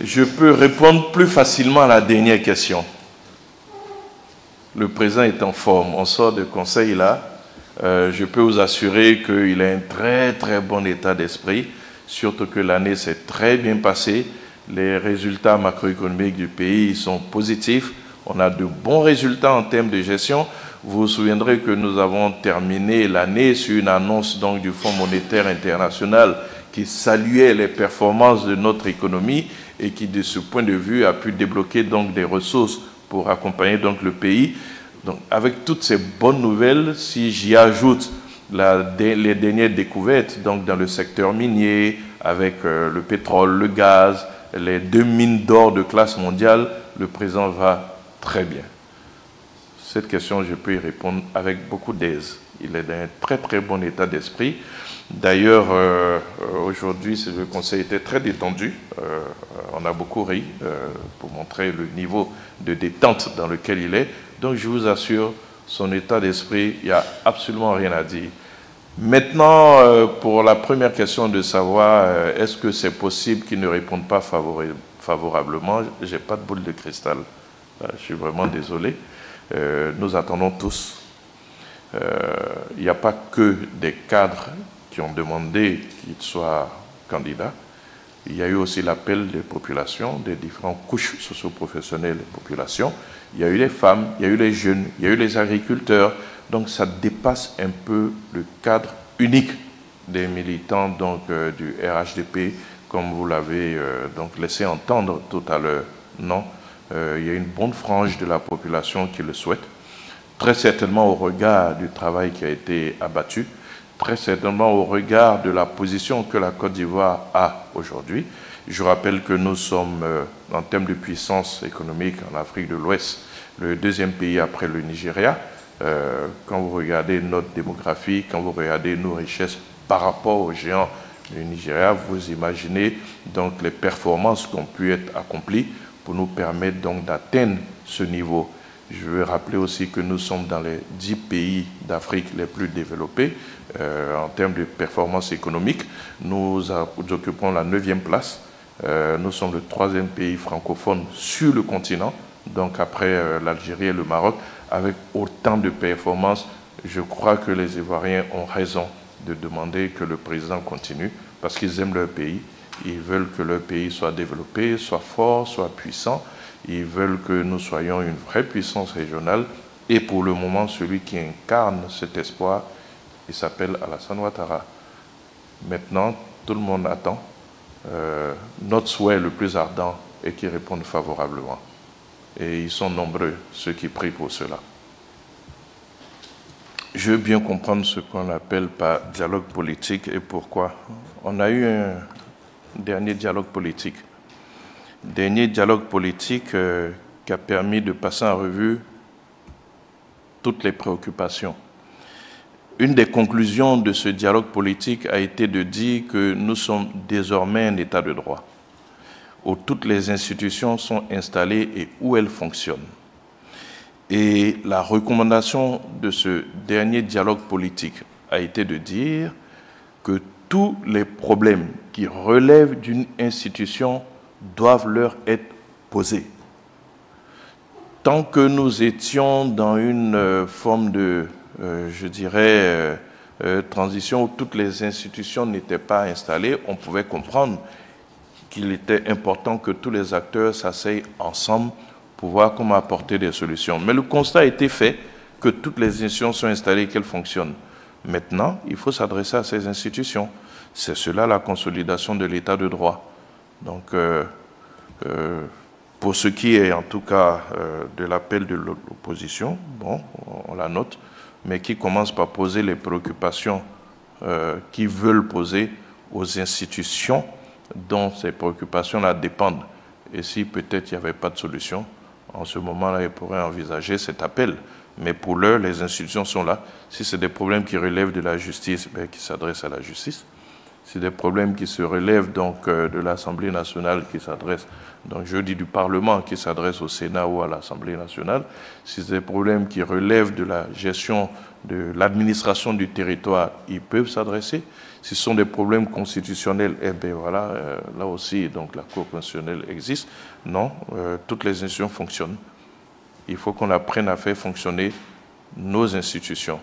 Je peux répondre plus facilement à la dernière question. Le président est en forme. On sort de conseil là. Je peux vous assurer qu'il a un très très bon état d'esprit, surtout que l'année s'est très bien passée. Les résultats macroéconomiques du pays sont positifs. On a de bons résultats en termes de gestion. Vous vous souviendrez que nous avons terminé l'année sur une annonce donc, du Fonds monétaire international qui saluait les performances de notre économie et qui, de ce point de vue, a pu débloquer donc, des ressources pour accompagner donc, le pays. Donc, avec toutes ces bonnes nouvelles, si j'y ajoute les dernières découvertes donc, dans le secteur minier, avec le pétrole, le gaz, les 2 mines d'or de classe mondiale, le président va très bien. Cette question, je peux y répondre avec beaucoup d'aise. Il est dans un très très bon état d'esprit. D'ailleurs, aujourd'hui, le conseil était très détendu. On a beaucoup ri pour montrer le niveau de détente dans lequel il est. Donc, je vous assure, son état d'esprit, il n'y a absolument rien à dire. Maintenant, pour la première question de savoir est-ce que c'est possible qu'il ne réponde pas favorablement, je n'ai pas de boule de cristal. Je suis vraiment désolé. Nous attendons tous. Il n'y a pas que des cadres qui ont demandé qu'ils soient candidats. Il y a eu aussi l'appel des populations, des différentes couches socio-professionnelles des populations. Il y a eu les femmes, il y a eu les jeunes, il y a eu les agriculteurs. Donc ça dépasse un peu le cadre unique des militants donc, du RHDP, comme vous l'avez donc laissé entendre tout à l'heure. Non, il y a une bonne frange de la population qui le souhaite. Très certainement au regard du travail qui a été abattu, très certainement au regard de la position que la Côte d'Ivoire a aujourd'hui. Je rappelle que nous sommes, en termes de puissance économique en Afrique de l'Ouest, le deuxième pays après le Nigeria. Quand vous regardez notre démographie, quand vous regardez nos richesses par rapport aux géants du Nigeria, vous imaginez donc les performances qui ont pu être accomplies pour nous permettre donc d'atteindre ce niveau. Je veux rappeler aussi que nous sommes dans les 10 pays d'Afrique les plus développés en termes de performance économique. Nous occupons la 9e place. Nous sommes le 3e pays francophone sur le continent, donc après l'Algérie et le Maroc, avec autant de performances. Je crois que les Ivoiriens ont raison de demander que le président continue parce qu'ils aiment leur pays. Ils veulent que leur pays soit développé, soit fort, soit puissant. Ils veulent que nous soyons une vraie puissance régionale. Et pour le moment, celui qui incarne cet espoir, il s'appelle Alassane Ouattara. Maintenant, tout le monde attend. Notre souhait le plus ardent est qu'il réponde favorablement. Et ils sont nombreux, ceux qui prient pour cela. Je veux bien comprendre ce qu'on appelle par dialogue politique et pourquoi. On a eu un dernier dialogue politique. Dernier dialogue politique qui a permis de passer en revue toutes les préoccupations. Une des conclusions de ce dialogue politique a été de dire que nous sommes désormais un État de droit, où toutes les institutions sont installées et où elles fonctionnent. Et la recommandation de ce dernier dialogue politique a été de dire que tous les problèmes qui relèvent d'une institution doivent leur être posés. Tant que nous étions dans une forme de, je dirais, transition où toutes les institutions n'étaient pas installées, on pouvait comprendre qu'il était important que tous les acteurs s'asseyent ensemble pour voir comment apporter des solutions. Mais le constat a été fait que toutes les institutions sont installées et qu'elles fonctionnent. Maintenant, il faut s'adresser à ces institutions. C'est cela la consolidation de l'état de droit. Donc, pour ce qui est en tout cas de l'appel de l'opposition, bon, on la note, mais qui commence par poser les préoccupations qu'ils veulent poser aux institutions dont ces préoccupations-là dépendent. Et si peut-être il n'y avait pas de solution, en ce moment-là, ils pourraient envisager cet appel. Mais pour l'heure, les institutions sont là. Si c'est des problèmes qui relèvent de la justice, ben, qui s'adressent à la justice. C'est des problèmes qui se relèvent donc de l'Assemblée nationale qui s'adresse, donc je dis du Parlement qui s'adresse au Sénat ou à l'Assemblée nationale. Si c'est des problèmes qui relèvent de la gestion de l'administration du territoire, ils peuvent s'adresser. Si ce sont des problèmes constitutionnels, eh bien voilà, là aussi, donc la Cour constitutionnelle existe. Non, toutes les institutions fonctionnent. Il faut qu'on apprenne à faire fonctionner nos institutions.